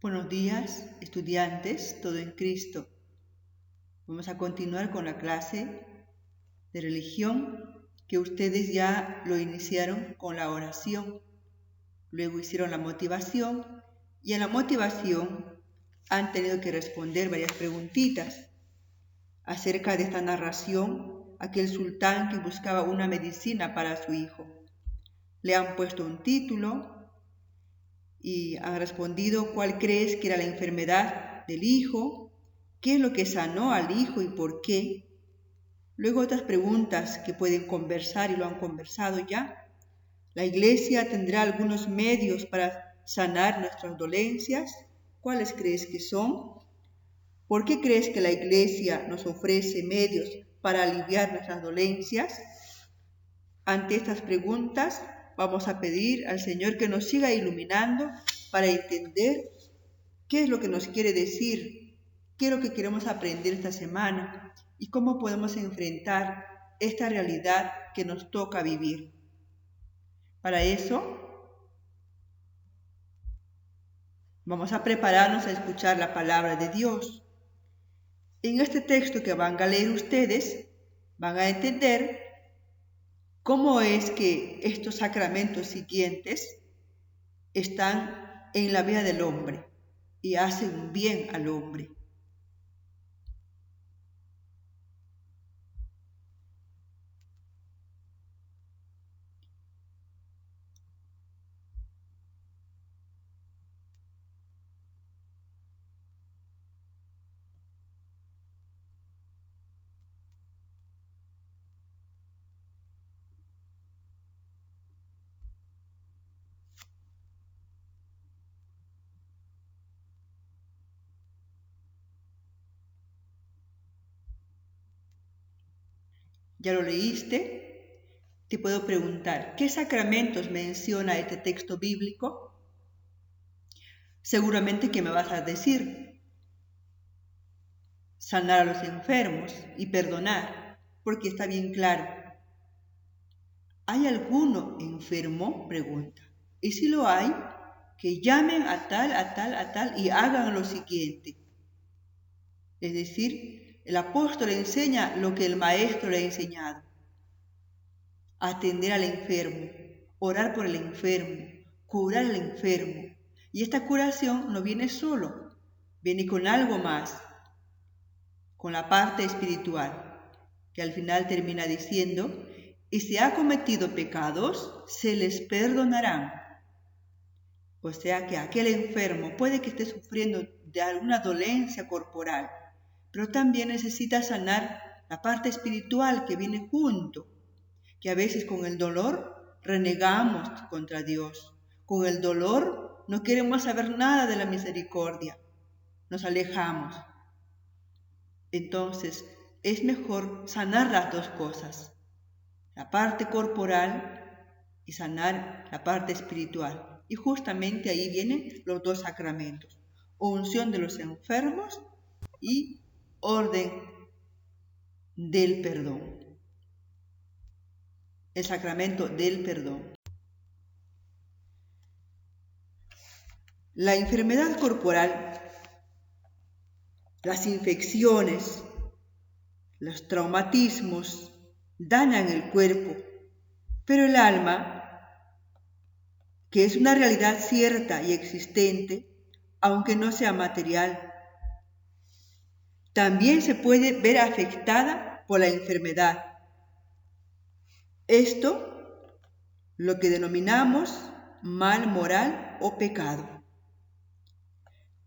Buenos días, estudiantes, todo en Cristo. Vamos a continuar con la clase de religión que ustedes ya lo iniciaron con la oración. Luego hicieron la motivación y en la motivación han tenido que responder varias preguntitas acerca de esta narración, aquel sultán que buscaba una medicina para su hijo. Le han puesto un título y han respondido cuál crees que era la enfermedad del hijo, qué es lo que sanó al hijo y por qué. Luego otras preguntas que pueden conversar y lo han conversado ya. La iglesia tendrá algunos medios para sanar nuestras dolencias. ¿Cuáles crees que son? ¿Por qué crees que la iglesia nos ofrece medios para aliviar nuestras dolencias? Ante estas preguntas, vamos a pedir al Señor que nos siga iluminando para entender qué es lo que nos quiere decir, qué es lo que queremos aprender esta semana y cómo podemos enfrentar esta realidad que nos toca vivir. Para eso, vamos a prepararnos a escuchar la palabra de Dios. En este texto que van a leer ustedes, van a entender cómo es que estos sacramentos siguientes están en la vida del hombre y hacen bien al hombre. ¿Ya lo leíste? Te puedo preguntar, ¿qué sacramentos menciona este texto bíblico? Seguramente que me vas a decir, sanar a los enfermos y perdonar, porque está bien claro. ¿Hay alguno enfermo? Pregunta. Y si lo hay, que llamen a tal y hagan lo siguiente. Es decir, el apóstol enseña lo que el maestro le ha enseñado. Atender al enfermo, orar por el enfermo, curar al enfermo. Y esta curación no viene solo, viene con algo más, con la parte espiritual, que al final termina diciendo, y si ha cometido pecados, se les perdonarán. O sea que aquel enfermo puede que esté sufriendo de alguna dolencia corporal, pero también necesita sanar la parte espiritual que viene junto, que a veces con el dolor renegamos contra Dios. Con el dolor no queremos saber nada de la misericordia, nos alejamos. Entonces es mejor sanar las dos cosas, la parte corporal y sanar la parte espiritual. Y justamente ahí vienen los dos sacramentos, unción de los enfermos y orden del perdón. El sacramento del perdón. La enfermedad corporal, las infecciones, los traumatismos dañan el cuerpo, pero el alma, que es una realidad cierta y existente, aunque no sea material, también se puede ver afectada por la enfermedad. Esto, lo que denominamos mal moral o pecado.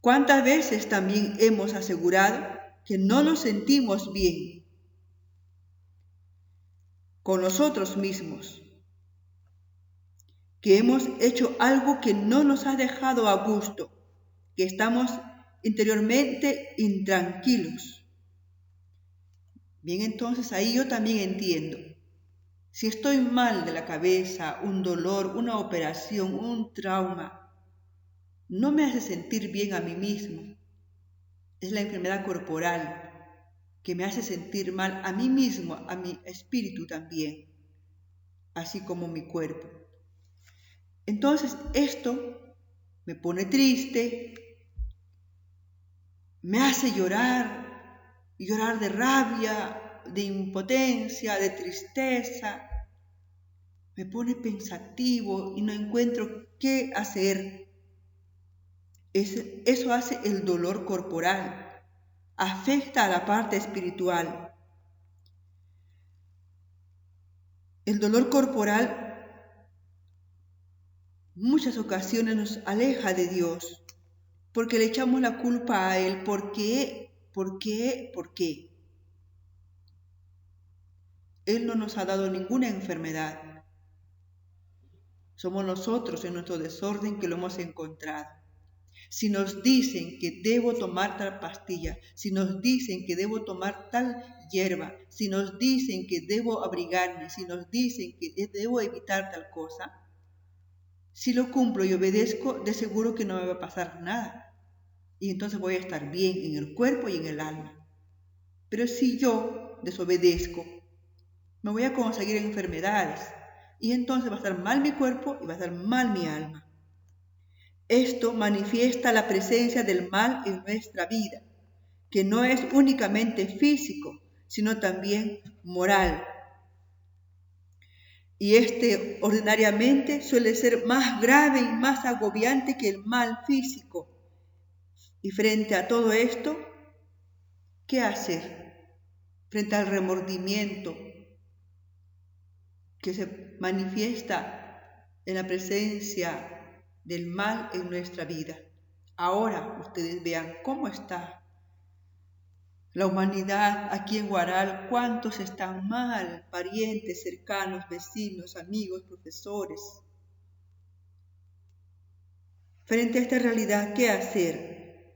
¿Cuántas veces también hemos asegurado que no nos sentimos bien con nosotros mismos? Que hemos hecho algo que no nos ha dejado a gusto, que estamos interiormente intranquilos. Bien, entonces ahí yo también entiendo. Si estoy mal de la cabeza, un dolor, una operación, un trauma, no me hace sentir bien a mí mismo. Es la enfermedad corporal que me hace sentir mal a mí mismo, a mi espíritu también, así como mi cuerpo. Entonces esto me pone triste, me hace llorar de rabia, de impotencia, de tristeza. Me pone pensativo y no encuentro qué hacer. Eso hace el dolor corporal, afecta a la parte espiritual. El dolor corporal muchas ocasiones nos aleja de Dios, porque le echamos la culpa a Él. ¿Por qué? Él no nos ha dado ninguna enfermedad. Somos nosotros en nuestro desorden que lo hemos encontrado. Si nos dicen que debo tomar tal pastilla, si nos dicen que debo tomar tal hierba, si nos dicen que debo abrigarme, si nos dicen que debo evitar tal cosa, si lo cumplo y obedezco, de seguro que no me va a pasar nada. Y entonces voy a estar bien en el cuerpo y en el alma. Pero si yo desobedezco, me voy a conseguir enfermedades. Y entonces va a estar mal mi cuerpo y va a estar mal mi alma. Esto manifiesta la presencia del mal en nuestra vida, que no es únicamente físico, sino también moral. Y este ordinariamente suele ser más grave y más agobiante que el mal físico. Y frente a todo esto, ¿qué hacer? Frente al remordimiento que se manifiesta en la presencia del mal en nuestra vida. Ahora ustedes vean cómo está la humanidad aquí en Huaral, cuántos están mal, parientes, cercanos, vecinos, amigos, profesores. Frente a esta realidad, ¿qué hacer?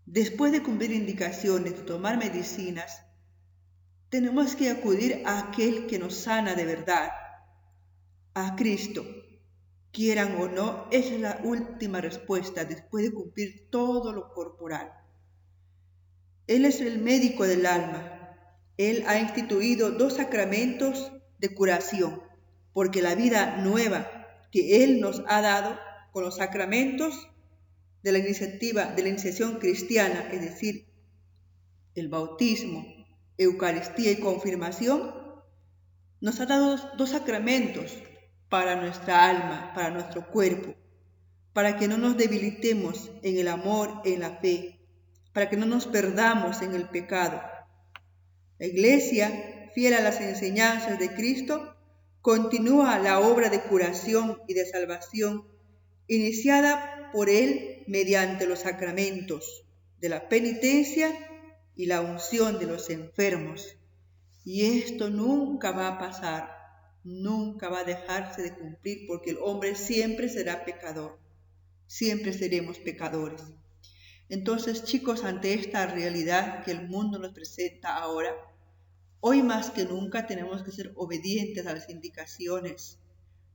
Después de cumplir indicaciones, de tomar medicinas, tenemos que acudir a aquel que nos sana de verdad, a Cristo. Quieran o no, esa es la última respuesta después de cumplir todo lo corporal. Él es el médico del alma. Él ha instituido 2 sacramentos de curación, porque la vida nueva que Él nos ha dado con los sacramentos de la iniciación cristiana, es decir, el bautismo, Eucaristía y confirmación, nos ha dado 2 sacramentos para nuestra alma, para nuestro cuerpo, para que no nos debilitemos en el amor, en la fe, para que no nos perdamos en el pecado. La Iglesia, fiel a las enseñanzas de Cristo, continúa la obra de curación y de salvación iniciada por Él mediante los sacramentos de la penitencia y la unción de los enfermos. Y esto nunca va a pasar, nunca va a dejarse de cumplir, porque el hombre siempre será pecador, siempre seremos pecadores. Entonces, chicos, ante esta realidad que el mundo nos presenta ahora, hoy más que nunca tenemos que ser obedientes a las indicaciones,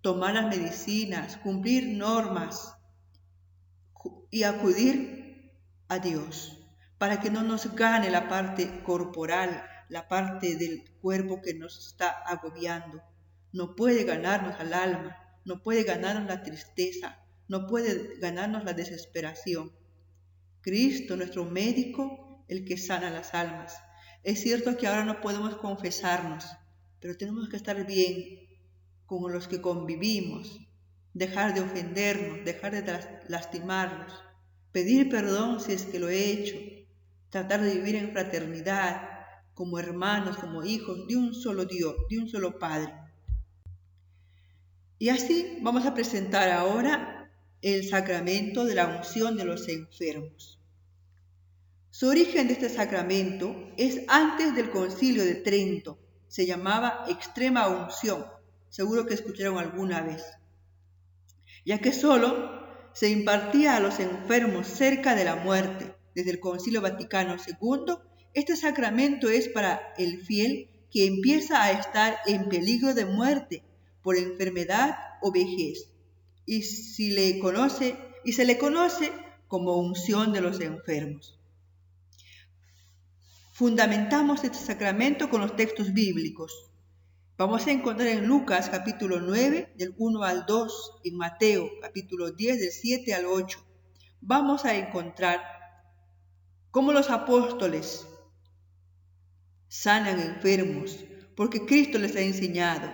tomar las medicinas, cumplir normas y acudir a Dios para que no nos gane la parte corporal, la parte del cuerpo que nos está agobiando. No puede ganarnos al alma, no puede ganarnos la tristeza, no puede ganarnos la desesperación. Cristo, nuestro médico, el que sana las almas. Es cierto que ahora no podemos confesarnos, pero tenemos que estar bien con los que convivimos, dejar de ofendernos, dejar de lastimarnos, pedir perdón si es que lo he hecho, tratar de vivir en fraternidad, como hermanos, como hijos de un solo Dios, de un solo Padre. Y así vamos a presentar ahora el sacramento de la unción de los enfermos. Su origen de este sacramento es antes del Concilio de Trento. Se llamaba extrema unción. Seguro que escucharon alguna vez. Ya que solo se impartía a los enfermos cerca de la muerte. Desde el Concilio Vaticano II, este sacramento es para el fiel que empieza a estar en peligro de muerte por enfermedad o vejez. Y se le conoce como unción de los enfermos. Fundamentamos este sacramento con los textos bíblicos. Vamos a encontrar en Lucas capítulo 9 del 1 al 2, en Mateo capítulo 10 del 7 al 8. Vamos a encontrar Cómo los apóstoles sanan enfermos, porque Cristo les ha enseñado.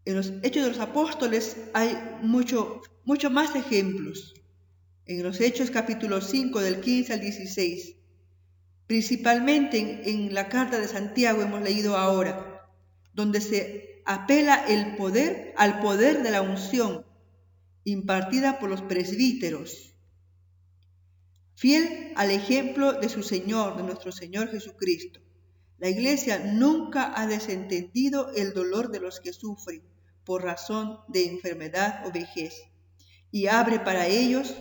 En los Hechos de los Apóstoles hay mucho más ejemplos. En los Hechos capítulo 5 del 15 al 16, principalmente en la carta de Santiago hemos leído ahora, donde se apela al poder de la unción impartida por los presbíteros, fiel al ejemplo de su Señor, de nuestro Señor Jesucristo. La Iglesia nunca ha desentendido el dolor de los que sufren por razón de enfermedad o vejez, y abre para ellos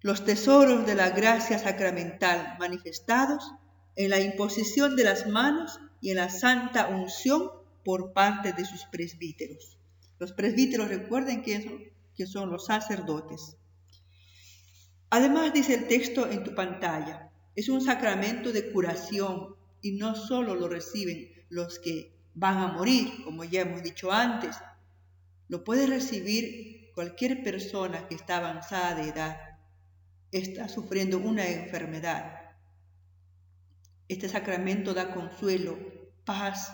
los tesoros de la gracia sacramental manifestados en la imposición de las manos y en la santa unción por parte de sus presbíteros. Los presbíteros, recuerden que son los sacerdotes. Además, dice el texto en tu pantalla, es un sacramento de curación y no solo lo reciben los que van a morir, como ya hemos dicho antes. Lo puede recibir cualquier persona que está avanzada de edad, está sufriendo una enfermedad. Este sacramento da consuelo, paz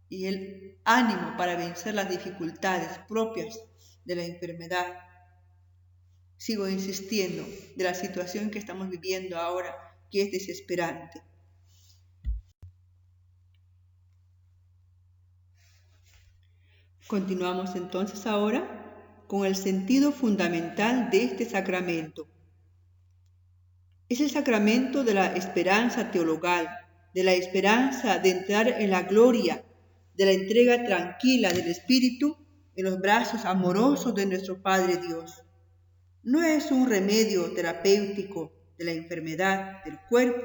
y el ánimo para vencer las dificultades propias de la enfermedad. Sigo insistiendo de la situación que estamos viviendo ahora, que es desesperante. Continuamos entonces ahora con el sentido fundamental de este sacramento. Es el sacramento de la esperanza teologal, de la esperanza de entrar en la gloria, de la entrega tranquila del Espíritu en los brazos amorosos de nuestro Padre Dios. No es un remedio terapéutico de la enfermedad del cuerpo,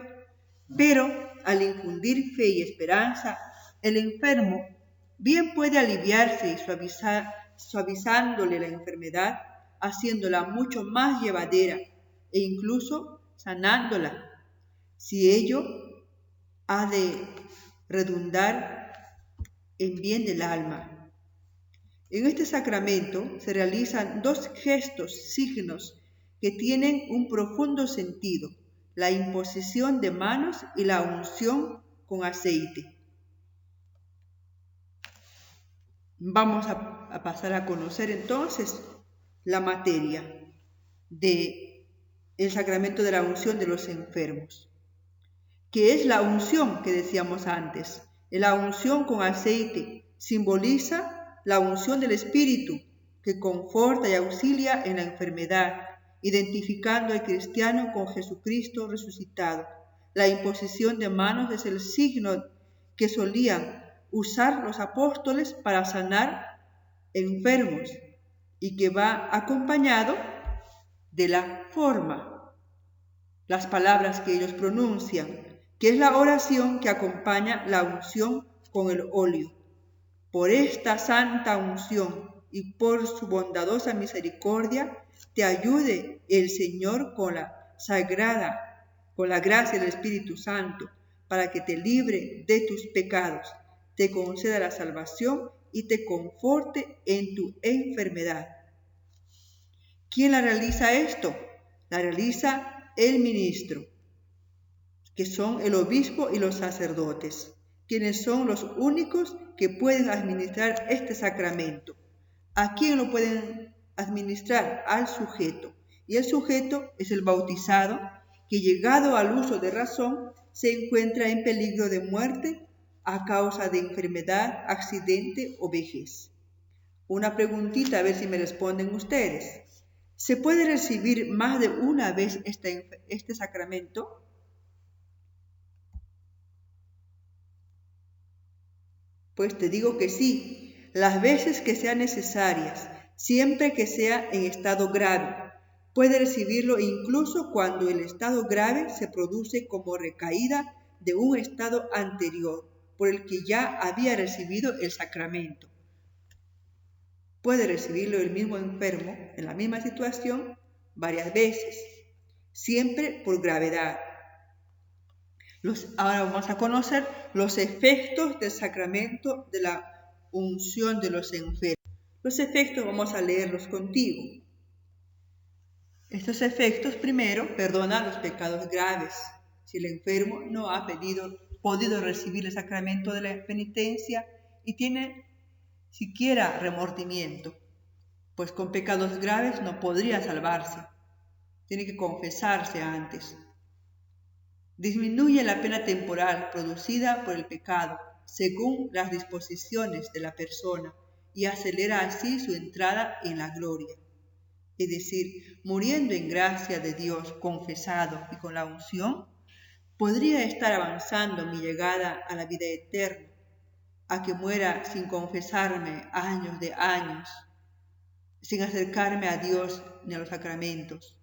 pero al infundir fe y esperanza, el enfermo bien puede aliviarse y suavizándole la enfermedad, haciéndola mucho más llevadera e incluso sanándola, si ello ha de redundar en bien del alma. En este sacramento se realizan dos signos que tienen un profundo sentido: la imposición de manos y la unción con aceite. Vamos a pasar a conocer entonces la materia del sacramento de la unción de los enfermos, que es la unción que decíamos antes. La unción con aceite simboliza la unción del Espíritu que conforta y auxilia en la enfermedad, identificando al cristiano con Jesucristo resucitado. La imposición de manos es el signo que solían usar los apóstoles para sanar enfermos y que va acompañado de la forma, las palabras que ellos pronuncian, que es la oración que acompaña la unción con el óleo. Por esta santa unción y por su bondadosa misericordia, te ayude el Señor con la gracia del Espíritu Santo, para que te libre de tus pecados, te conceda la salvación y te conforte en tu enfermedad. ¿Quién la realiza esto? La realiza el ministro, que son el obispo y los sacerdotes, quienes son los únicos que pueden administrar este sacramento. ¿A quién lo pueden administrar? Al sujeto. Y el sujeto es el bautizado, que llegado al uso de razón, se encuentra en peligro de muerte a causa de enfermedad, accidente o vejez. Una preguntita, a ver si me responden ustedes. ¿Se puede recibir más de una vez este sacramento? Pues te digo que sí, las veces que sean necesarias, siempre que sea en estado grave. Puede recibirlo incluso cuando el estado grave se produce como recaída de un estado anterior, por el que ya había recibido el sacramento. Puede recibirlo el mismo enfermo en la misma situación varias veces, siempre por gravedad. Ahora vamos a conocer los efectos del sacramento de la unción de los enfermos. Los efectos vamos a leerlos contigo. Estos efectos, primero, perdonan los pecados graves. Si el enfermo no ha podido recibir el sacramento de la penitencia y tiene siquiera remordimiento, pues con pecados graves no podría salvarse. Tiene que confesarse antes. Disminuye la pena temporal producida por el pecado según las disposiciones de la persona y acelera así su entrada en la gloria. Es decir, muriendo en gracia de Dios confesado y con la unción, podría estar avanzando mi llegada a la vida eterna, a que muera sin confesarme años de años, sin acercarme a Dios ni a los sacramentos.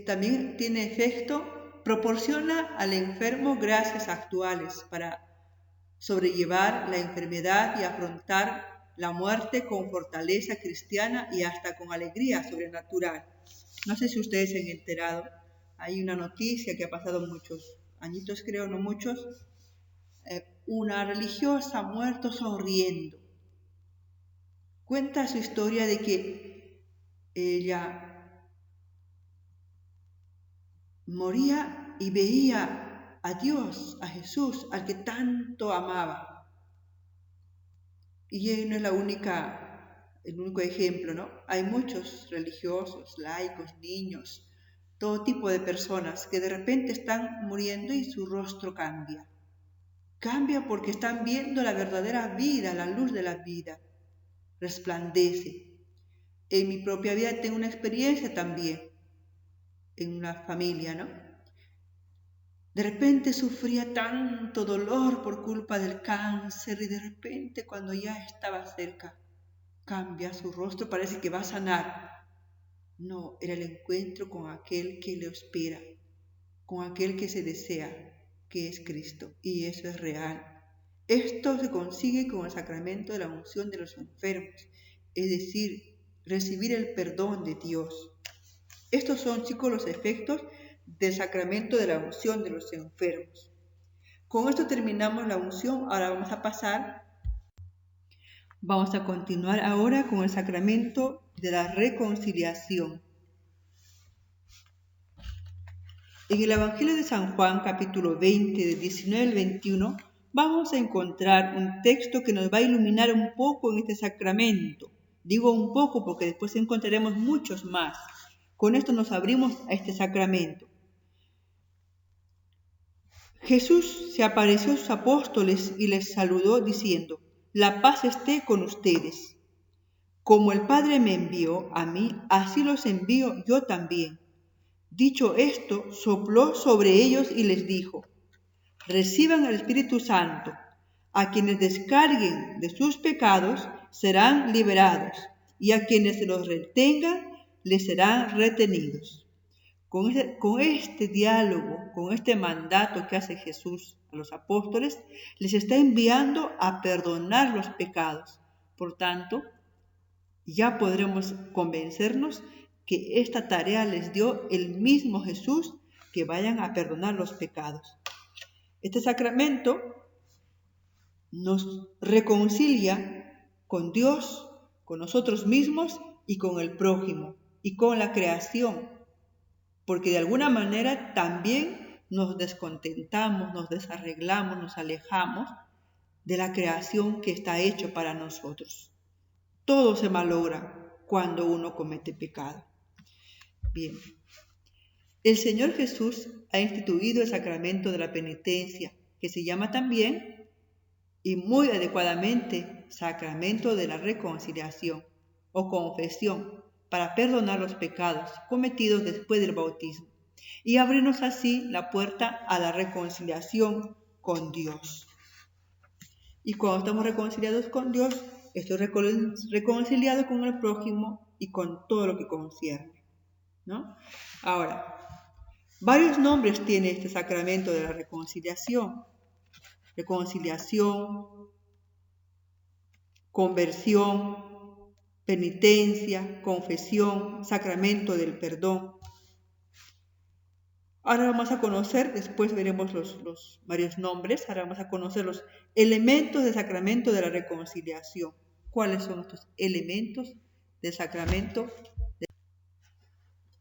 También tiene efecto, proporciona al enfermo gracias actuales para sobrellevar la enfermedad y afrontar la muerte con fortaleza cristiana y hasta con alegría sobrenatural. No sé si ustedes se han enterado, hay una noticia que ha pasado muchos añitos, creo, no muchos, una religiosa ha muerto sonriendo. Cuenta su historia de que ella moría y veía a Dios, a Jesús, al que tanto amaba. Y él no es el único ejemplo, ¿no? Hay muchos religiosos, laicos, niños, todo tipo de personas que de repente están muriendo y su rostro cambia. Cambia porque están viendo la verdadera vida, la luz de la vida. Resplandece. En mi propia vida tengo una experiencia también, en una familia, ¿no? De repente sufría tanto dolor por culpa del cáncer y de repente cuando ya estaba cerca, cambia su rostro, parece que va a sanar. No, era el encuentro con aquel que le espera, con aquel que se desea, que es Cristo, y eso es real. Esto se consigue con el sacramento de la unción de los enfermos, es decir, recibir el perdón de Dios. Estos son, chicos, los efectos del sacramento de la unción de los enfermos. Con esto terminamos la unción. Ahora vamos a continuar ahora con el sacramento de la reconciliación. En el Evangelio de San Juan, capítulo 20, de 19 al 21, vamos a encontrar un texto que nos va a iluminar un poco en este sacramento. Digo un poco porque después encontraremos muchos más. Con esto nos abrimos a este sacramento. Jesús se apareció a sus apóstoles y les saludó diciendo: «La paz esté con ustedes. Como el Padre me envió a mí, así los envío yo también». Dicho esto, sopló sobre ellos y les dijo: «Reciban el Espíritu Santo. A quienes descarguen de sus pecados serán liberados, y a quienes se los retengan les serán retenidos». Con este diálogo, con este mandato que hace Jesús a los apóstoles, les está enviando a perdonar los pecados. Por tanto, ya podremos convencernos que esta tarea les dio el mismo Jesús, que vayan a perdonar los pecados. Este sacramento nos reconcilia con Dios, con nosotros mismos y con el prójimo y con la creación. Porque de alguna manera también nos descontentamos, nos desarreglamos, nos alejamos de la creación que está hecho para nosotros. Todo se malogra cuando uno comete pecado. Bien, el Señor Jesús ha instituido el sacramento de la penitencia, que se llama también, y muy adecuadamente, sacramento de la reconciliación o confesión, para perdonar los pecados cometidos después del bautismo y abrirnos así la puerta a la reconciliación con Dios. Y cuando estamos reconciliados con Dios, estoy reconciliado con el prójimo y con todo lo que concierne, ¿no? Ahora, varios nombres tiene este sacramento de la reconciliación. Reconciliación, conversión, penitencia, confesión, sacramento del perdón. Ahora vamos a conocer, después veremos los varios nombres, ahora vamos a conocer los elementos del sacramento de la reconciliación. ¿Cuáles son estos elementos del sacramento?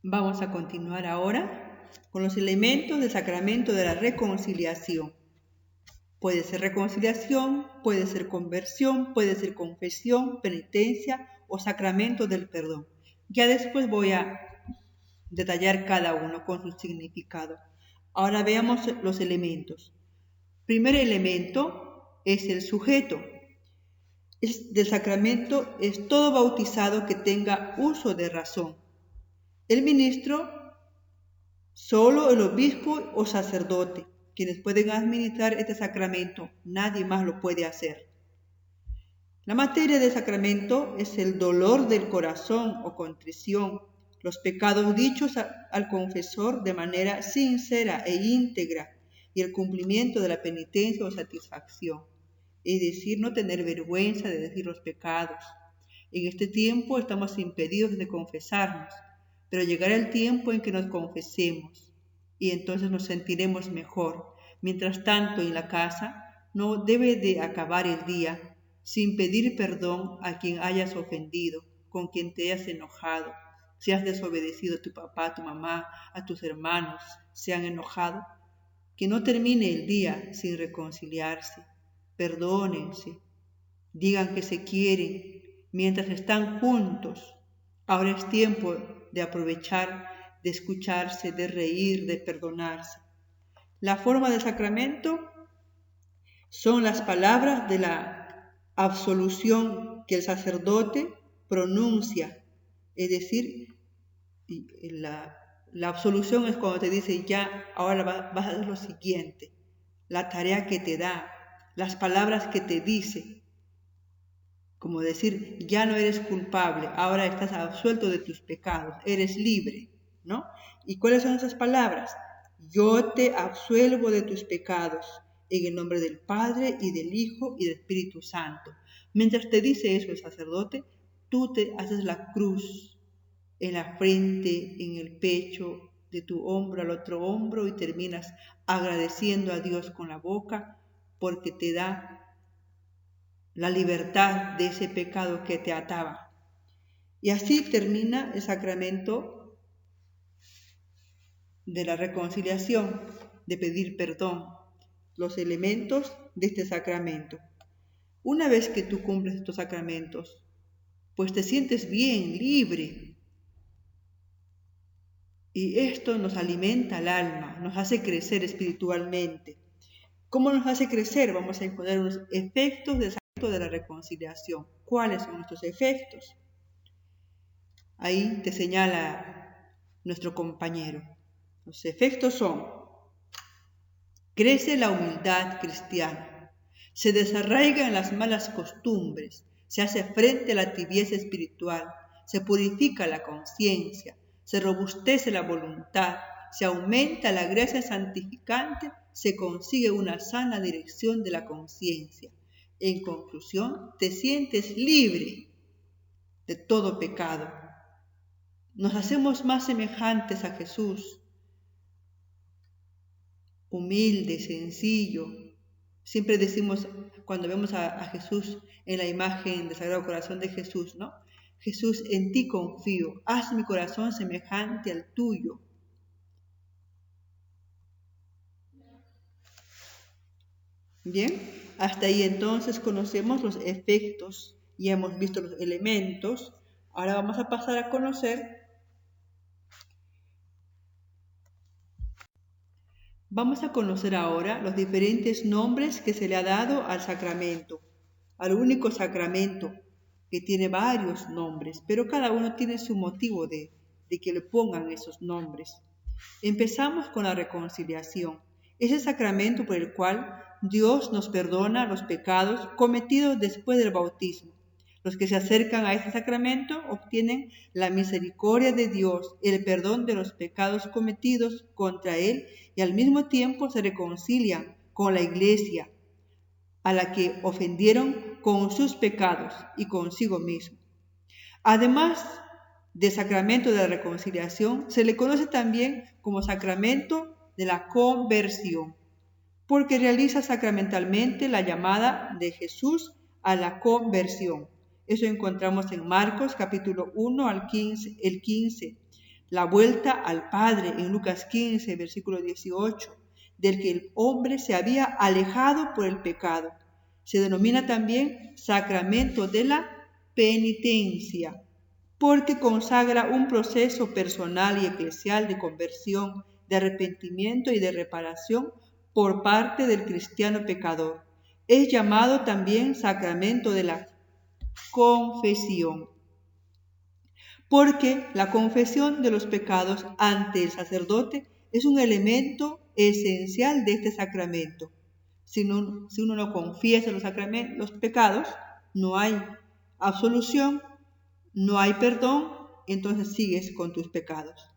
Vamos a continuar ahora con los elementos del sacramento de la reconciliación. Puede ser reconciliación, puede ser conversión, puede ser confesión, penitencia o sacramento del perdón. Ya después voy a detallar cada uno con su significado. Ahora veamos los elementos. Primer elemento es el sujeto. Del sacramento es todo bautizado que tenga uso de razón. El ministro, solo el obispo o sacerdote, quienes pueden administrar este sacramento, nadie más lo puede hacer. La materia del sacramento es el dolor del corazón o contrición, los pecados dichos al confesor de manera sincera e íntegra y el cumplimiento de la penitencia o satisfacción, es decir, no tener vergüenza de decir los pecados. En este tiempo estamos impedidos de confesarnos, pero llegará el tiempo en que nos confesemos y entonces nos sentiremos mejor. Mientras tanto, en la casa no debe de acabar el día sin pedir perdón a quien hayas ofendido, con quien te hayas enojado. Si has desobedecido a tu papá, a tu mamá, a tus hermanos, se han enojado, que no termine el día sin reconciliarse. Perdónense, digan que se quieren mientras están juntos. Ahora es tiempo de aprovechar, de escucharse, de reír, de perdonarse. La forma del sacramento son las palabras de la absolución que el sacerdote pronuncia, es decir, la absolución es cuando te dice ya, ahora vas a hacer lo siguiente, la tarea que te da, las palabras que te dice, como decir, ya no eres culpable, ahora estás absuelto de tus pecados, eres libre, ¿no? ¿Y cuáles son esas palabras? Yo te absuelvo de tus pecados, en el nombre del Padre y del Hijo y del Espíritu Santo. Mientras te dice eso el sacerdote, tú te haces la cruz en la frente, en el pecho, de tu hombro al otro hombro y terminas agradeciendo a Dios con la boca porque te da la libertad de ese pecado que te ataba. Y así termina el sacramento de la reconciliación, de pedir perdón, los elementos de este sacramento. Una vez que tú cumples estos sacramentos, pues te sientes bien, libre. Y esto nos alimenta el alma, nos hace crecer espiritualmente. ¿Cómo nos hace crecer? Vamos a encontrar unos efectos del sacramento de la reconciliación. ¿Cuáles son estos efectos? Ahí te señala nuestro compañero. Los efectos son: crece la humildad cristiana, se desarraigan las malas costumbres, se hace frente a la tibieza espiritual, se purifica la conciencia, se robustece la voluntad, se aumenta la gracia santificante, se consigue una sana dirección de la conciencia. En conclusión, te sientes libre de todo pecado. Nos hacemos más semejantes a Jesús, humilde, sencillo. Siempre decimos, cuando vemos a Jesús en la imagen del Sagrado Corazón de Jesús, ¿no? Jesús, en ti confío, haz mi corazón semejante al tuyo. Bien, hasta ahí entonces conocemos los efectos, ya hemos visto los elementos. Ahora vamos a pasar a conocer. Vamos a conocer ahora los diferentes nombres que se le ha dado al sacramento, al único sacramento que tiene varios nombres, pero cada uno tiene su motivo de que le pongan esos nombres. Empezamos con la reconciliación. Es el sacramento por el cual Dios nos perdona los pecados cometidos después del bautismo. Los que se acercan a este sacramento obtienen la misericordia de Dios, el perdón de los pecados cometidos contra Él y al mismo tiempo se reconcilian con la Iglesia, a la que ofendieron con sus pecados y consigo mismo. Además del sacramento de la reconciliación, se le conoce también como sacramento de la conversión, porque realiza sacramentalmente la llamada de Jesús a la conversión. Eso encontramos en Marcos capítulo 1 al 15. la vuelta al Padre en Lucas 15, versículo 18, del que el hombre se había alejado por el pecado. Se denomina también sacramento de la penitencia, porque consagra un proceso personal y eclesial de conversión, de arrepentimiento y de reparación por parte del cristiano pecador. Es llamado también sacramento de la confesión, porque la confesión de los pecados ante el sacerdote es un elemento esencial de este sacramento. Si uno no confiesa los pecados, no hay absolución, no hay perdón, entonces sigues con tus pecados.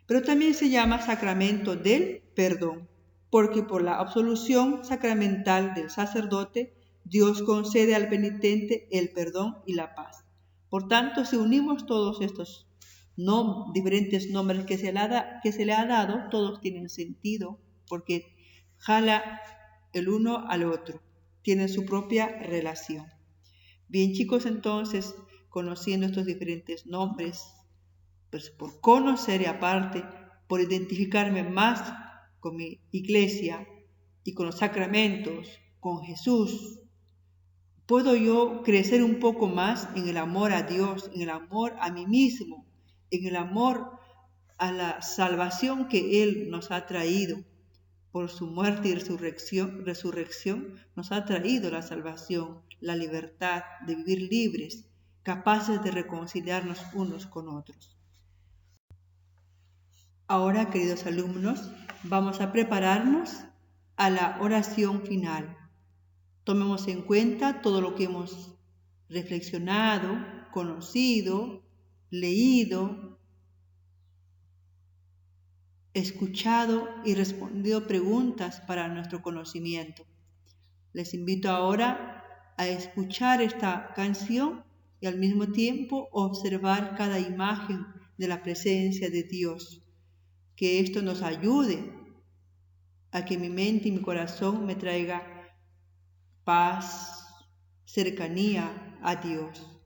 Pero también se llama sacramento del perdón, porque por la absolución sacramental del sacerdote, Dios concede al penitente el perdón y la paz. Por tanto, si unimos todos estos diferentes nombres que se le ha dado, todos tienen sentido, porque jala el uno al otro, tienen su propia relación. Bien, chicos, entonces, conociendo estos diferentes nombres, pues por conocer y aparte, por identificarme más con mi iglesia y con los sacramentos, con Jesús, puedo yo crecer un poco más en el amor a Dios, en el amor a mí mismo, en el amor a la salvación que Él nos ha traído. Por su muerte y resurrección nos ha traído la salvación, la libertad de vivir libres, capaces de reconciliarnos unos con otros. Ahora, queridos alumnos, vamos a prepararnos a la oración final. Tomemos en cuenta todo lo que hemos reflexionado, conocido, leído, escuchado y respondido preguntas para nuestro conocimiento. Les invito ahora a escuchar esta canción y al mismo tiempo observar cada imagen de la presencia de Dios. Que esto nos ayude a que mi mente y mi corazón me traiga paz, cercanía a Dios.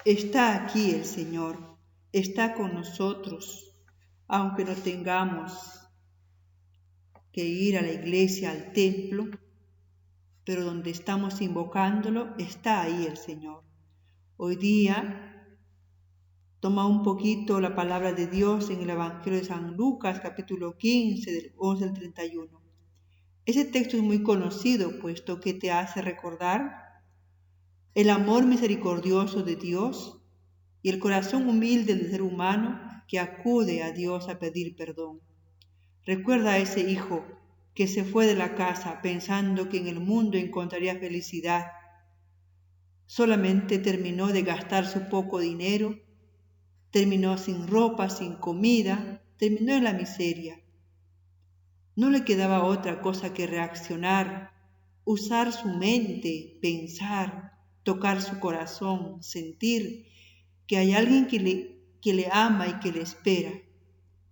Está aquí el Señor, está con nosotros, aunque no tengamos que ir a la iglesia, al templo, pero donde estamos invocándolo, está ahí el Señor. Hoy día, toma un poquito la palabra de Dios en el Evangelio de San Lucas, capítulo 15, del 11 al 31. Ese texto es muy conocido, puesto que te hace recordar el amor misericordioso de Dios y el corazón humilde del ser humano que acude a Dios a pedir perdón. Recuerda a ese hijo que se fue de la casa pensando que en el mundo encontraría felicidad. Solamente terminó de gastar su poco dinero, terminó sin ropa, sin comida, terminó en la miseria. No le quedaba otra cosa que reaccionar, usar su mente, pensar, tocar su corazón, sentir que hay alguien que le ama y que le espera,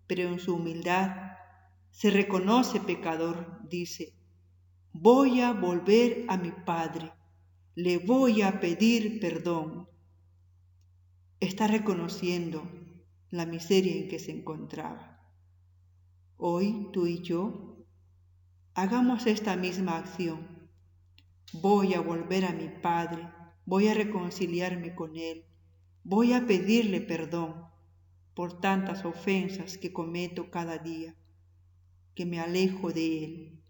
pero en su humildad se reconoce pecador, dice, voy a volver a mi Padre, le voy a pedir perdón. Está reconociendo la miseria en que se encontraba. Hoy tú y yo hagamos esta misma acción. Voy a volver a mi Padre, voy a reconciliarme con Él, voy a pedirle perdón por tantas ofensas que cometo cada día, que me alejo de Él.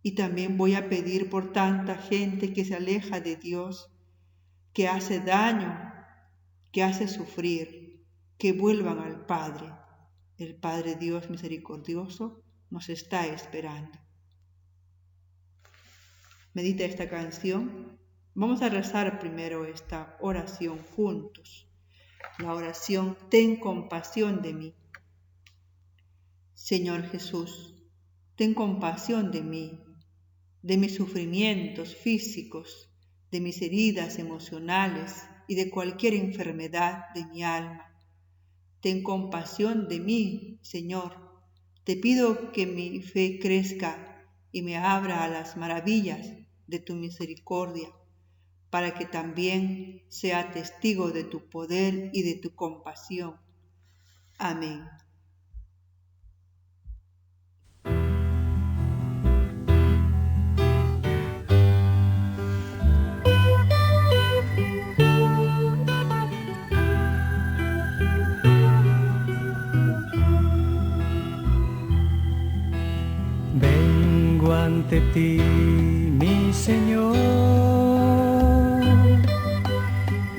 Y también voy a pedir por tanta gente que se aleja de Dios, que hace daño, que hace sufrir, que vuelvan al Padre. El Padre Dios misericordioso nos está esperando. Medita esta canción. Vamos a rezar primero esta oración juntos. La oración, ten compasión de mí. Señor Jesús, ten compasión de mí, de mis sufrimientos físicos, de mis heridas emocionales y de cualquier enfermedad de mi alma. Ten compasión de mí, Señor. Te pido que mi fe crezca y me abra a las maravillas de tu misericordia, para que también sea testigo de tu poder y de tu compasión. Amén. Vengo ante ti, mi Señor,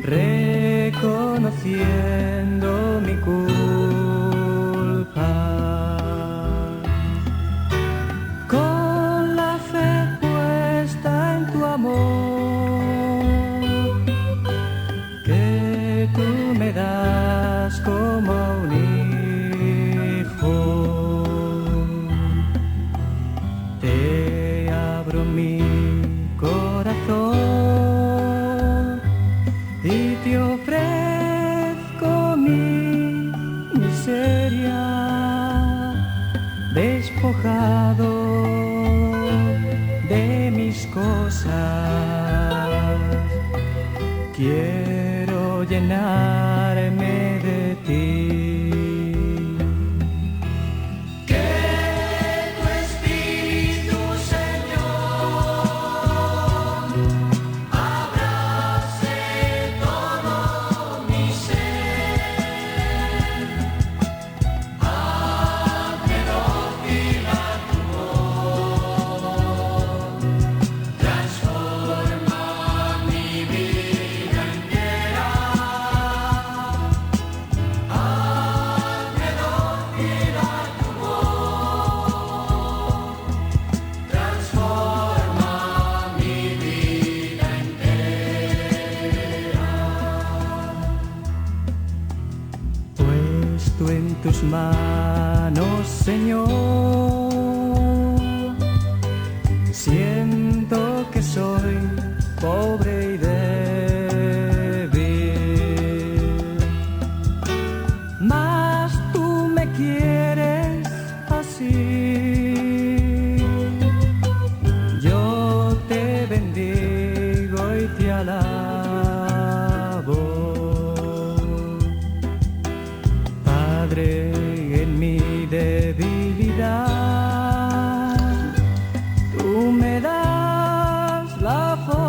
reconociendo mi culpa, con la fe puesta en tu amor, que tú me das como a un hijo. Te abro mi corazón y te ofrezco mi miseria, despojado de mis cosas. Quiero llenarme de ti. Puesto en tus manos, Señor, siento que soy pobre y débil, mas tú me quieres así. Yo te bendigo y te alabo. favor.